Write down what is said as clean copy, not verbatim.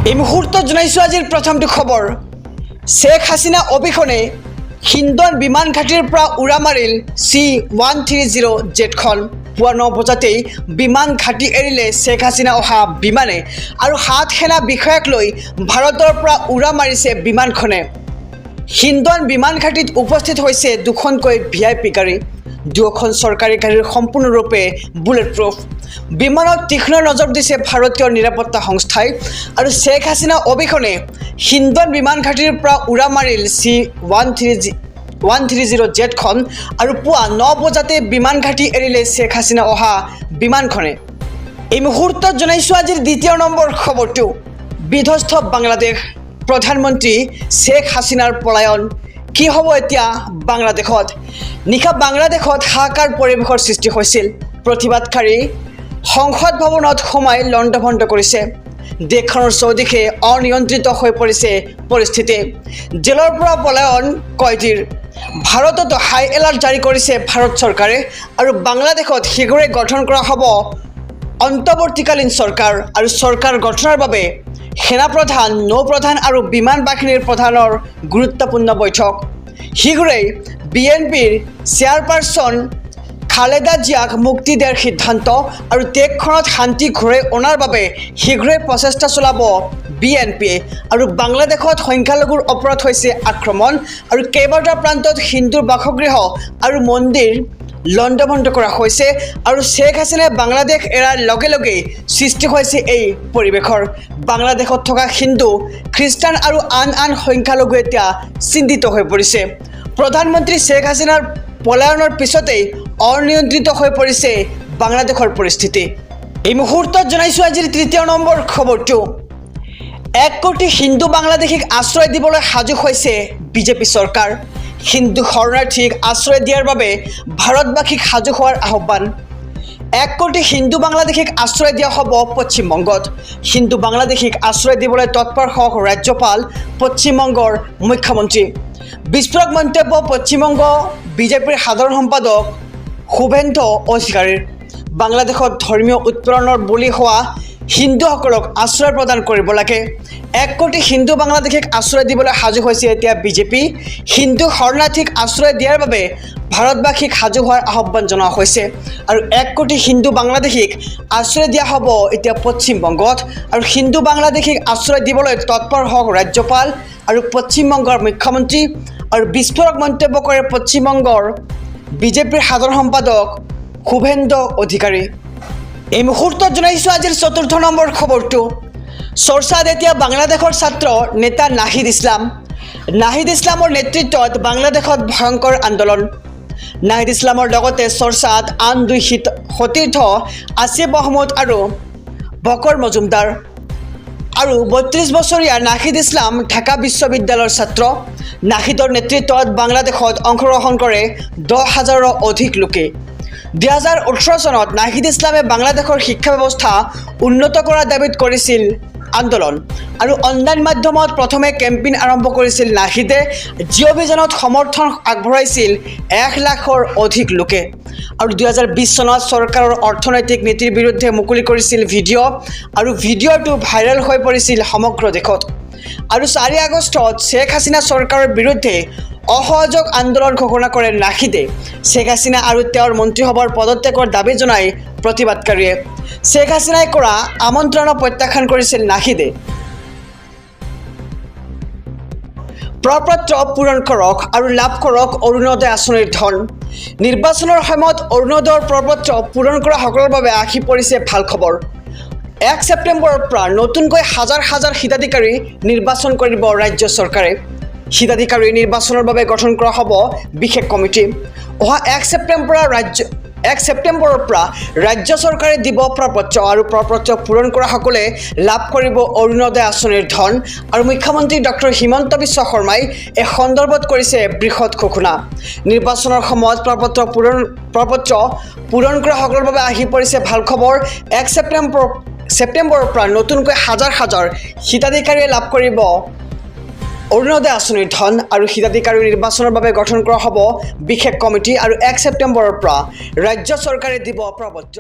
এই মুহূৰ্তে জানাইছো আজিৰ প্ৰথমটো খবৰ শেখ হাসিনা অবিহনে হিন্দন বিমান ঘাটিৰ পৰা উৰা মাৰিল C-130 জেটখন পুৱা 9 বজাতেই বিমান ঘাটি এৰিলে শেখ হাসিনা অহা বিমানে আৰু হাত সেনা বিষয়াক লৈ ভাৰতৰ পৰা উৰা মাৰিছে বিমানখনে হিন্দন বিমান ঘাটিত উপস্থিত হৈছে দুখনকৈ ভিআইপি গাড়ী দুখন চৰকাৰী গাড়ীৰ সম্পূৰ্ণৰূপে বুলেট প্ৰুফ বিমানত তীক্ষ্ণ নজৰ দিছে ভাৰতীয় নিৰাপত্তা সংস্থাই আৰু শেখ হাসিনা অবিহনে হিন্দন বিমান ঘাটিৰ পৰা উৰা মাৰিল C-130 জেটখন আৰু পুৱা 9 বজাতে বিমান ঘাটি এৰিলে শেখ হাসিনা অহা বিমানখনে এই মুহূৰ্তত জনাইছো আজিৰ দ্বিতীয় নম্বৰ খবৰটো বিধ্বস্ত বাংলাদেশ প্ৰধানমন্ত্ৰী শেখ হাসিনাৰ পলায়ন কি হ'ব এতিয়া বাংলাদেশত নিশা বাংলাদেশত হাহাকাৰ পৰিৱেশৰ সৃষ্টি হৈছিল প্ৰতিবাদকাৰী সংসদ ভৱনত সোমাই লণ্ডভণ্ড কৰিছে দেশখনৰ চৌদিশে অনিয়ন্ত্ৰিত হৈ পৰিছে পৰিস্থিতি জেলৰ পৰা পলায়ন কয়দীৰ ভাৰতত হাই এলাৰ্ট জাৰি কৰিছে ভাৰত চৰকাৰে আৰু বাংলাদেশত শীঘ্ৰে গঠন কৰা হ'ব অন্তৱৰ্তীকালীন চৰকাৰ আৰু চৰকাৰ গঠনৰ বাবে সেনাপ্ৰধান নৌপ্ৰধান আৰু বিমান বাহিনীৰ প্ৰধানৰ গুৰুত্বপূৰ্ণ বৈঠক শীঘ্ৰেই বিএনপিৰ চেয়াৰপাৰসন খালেদা জিয়াক মুক্তি দিয়াৰ সিদ্ধান্ত আৰু দেশখনত শান্তি ঘূৰাই অনাৰ বাবে শীঘ্ৰেই প্ৰচেষ্টা চলাব বিএনপিয়ে আৰু বাংলাদেশত সংখ্যালঘুৰ ওপৰত হৈছে আক্ৰমণ আৰু কেইবাটাও প্ৰান্তত হিন্দুৰ বাসগৃহ আৰু মন্দিৰ লণ্ডভণ্ড কৰা হৈছে আৰু শেখ হাসিনাই বাংলাদেশ এৰাৰ লগে লগে সৃষ্টি হৈছে এই পৰিৱেশৰ বাংলাদেশত থকা হিন্দু খ্ৰীষ্টান আৰু আন সংখ্যালঘু এতিয়া চিন্তিত হৈ পৰিছে প্ৰধানমন্ত্ৰী শেখ হাসিনাৰ পলায়নৰ পিছতেই অনিয়ন্ত্ৰিত হৈ পৰিছে বাংলাদেশৰ পৰিস্থিতি এই মুহূৰ্তত জনাইছো আজিৰ তৃতীয় নম্বৰ খবৰটো 1 কোটি হিন্দু বাংলাদেশীক আশ্ৰয় দিবলৈ সাজু হৈছে বিজেপি চৰকাৰ হিন্দু শৰণাৰ্থীক আশ্ৰয় দিয়াৰ বাবে ভাৰতবাসীক সাজু হোৱাৰ আহ্বান 1 কোটি হিন্দু বাংলাদেশীক আশ্ৰয় দিয়া হ'ব পশ্চিমবংগত হিন্দু বাংলাদেশীক আশ্ৰয় দিবলৈ তৎপৰ হওক ৰাজ্যপাল পশ্চিমবংগৰ মুখ্যমন্ত্ৰী বিস্ফোৰক মন্তব্য পশ্চিমবংগ বিজেপিৰ সাধাৰণ সম্পাদক শুভেন্দু অধিকাৰীৰ বাংলাদেশত ধৰ্মীয় উৎপীড়নৰ বলি হোৱা হিন্দুসকলক আশ্ৰয় প্ৰদান কৰিব লাগে 1 কোটি হিন্দু বাংলাদেশীক আশ্ৰয় দিবলৈ সাজু হৈছে এতিয়া বিজেপি হিন্দু শৰণাৰ্থীক আশ্ৰয় দিয়াৰ বাবে ভাৰতবাসীক সাজু হোৱাৰ আহ্বান জনোৱা হৈছে আৰু 1 কোটি হিন্দু বাংলাদেশীক আশ্ৰয় দিয়া হ'ব এতিয়া পশ্চিমবংগত আৰু হিন্দু বাংলাদেশীক আশ্ৰয় দিবলৈ তৎপৰ হওক ৰাজ্যপাল আৰু পশ্চিমবংগৰ মুখ্যমন্ত্ৰী আৰু বিস্ফোৰক মন্তব্য কৰে পশ্চিমবংগৰ বিজেপিৰ সাধাৰণ সম্পাদক শুভেন্দু অধিকাৰী এই মুহূৰ্তত জনাইছো আজিৰ চতুৰ্থ নম্বৰ খবৰটো চৰ্চাত এতিয়া বাংলাদেশৰ ছাত্ৰ নেতা নাহিদ ইছলামৰ নেতৃত্বত বাংলাদেশত ভয়ংকৰ আন্দোলন নাহিদ ইছলামৰ লগতে চৰ্চাত আন দুই সতীৰ্থ আসিফ মহমুদ আৰু বকৰ মজুমদাৰ আৰু 32 বছৰীয়া নাহিদ ইছলাম ঢাকা বিশ্ববিদ্যালয়ৰ ছাত্ৰ নাহিদৰ নেতৃত্বত বাংলাদেশত অংশগ্ৰহণ কৰে 10,000ৰো অধিক লোকে 2018 চনত নাহিদ ইছলামে বাংলাদেশৰ শিক্ষা ব্যৱস্থা উন্নত কৰাৰ দাবীত কৰিছিল আন্দোলন আৰু অনলাইন মাধ্যমত প্ৰথমে কেম্পেইন আৰম্ভ কৰিছিল নাহিদে যি অভিযানত সমৰ্থন আগবঢ়াইছিল 1 লাখৰ অধিক লোকে আৰু 2020 চনত চৰকাৰৰ অৰ্থনৈতিক নীতিৰ বিৰুদ্ধে মুকলি কৰিছিল ভিডিঅ' আৰু ভিডিঅ'টো ভাইৰেল হৈ পৰিছিল সমগ্ৰ দেশত আৰু 4 আগষ্টত শেখ হাসিনা চৰকাৰৰ বিৰুদ্ধে অসহযোগ আন্দোলন ঘোষণা কৰে নাহিদে শেখ হাসিনা আৰু তেওঁৰ মন্ত্ৰীসভাৰ পদত্যাগৰ দাবী জনাই প্ৰতিবাদকাৰীয়ে শেখ হাসিনাই কৰা আমন্ত্ৰণক প্ৰত্যাখ্যান কৰিছিল নাহিদে প্ৰপত্ৰ পূৰণ কৰক আৰু লাভ কৰক অৰুণোদয় আঁচনিৰ ধন নিৰ্বাচনৰ সময়ত অৰুণোদয়ৰ প্ৰপত্ৰ পূৰণ কৰা সকলৰ বাবে আহি পৰিছে ভাল খবৰ 1 ছেপ্টেম্বৰৰ পৰা নতুনকৈ হাজাৰ হিতাধিকাৰী নিৰ্বাচন কৰিব ৰাজ্য চৰকাৰে হিতাধিকাৰী নিৰ্বাচনৰ বাবে গঠন কৰা হ'ব বিশেষ কমিটি অহা 1 ছেপ্টেম্বৰৰ পৰা ৰাজ্য চৰকাৰে দিব প্ৰপত্ৰ আৰু প্ৰপত্ৰ পূৰণ কৰা সকলে লাভ কৰিব অৰুণোদয় আঁচনিৰ ধন আৰু মুখ্যমন্ত্ৰী ডক্টৰ হিমন্ত বিশ্ব শৰ্মাই এই সন্দৰ্ভত কৰিছে বৃহৎ ঘোষণা নিৰ্বাচনৰ সময়ত প্ৰপত্ৰ পূৰণ কৰা সকলৰ বাবে আহি পৰিছে ভাল খবৰ 1 ছেপ্টেম্বৰৰ পৰা নতুনকৈ হাজাৰ হিতাধিকাৰীয়ে লাভ কৰিব অৰুণোদয় আঁচনিৰ ধন আৰু হিতাধিকাৰী নিৰ্বাচনৰ বাবে গঠন কৰা হ'ব বিশেষ কমিটি আৰু 1 ছেপ্টেম্বৰৰ পৰা ৰাজ্য চৰকাৰে দিব প্ৰপত্ৰ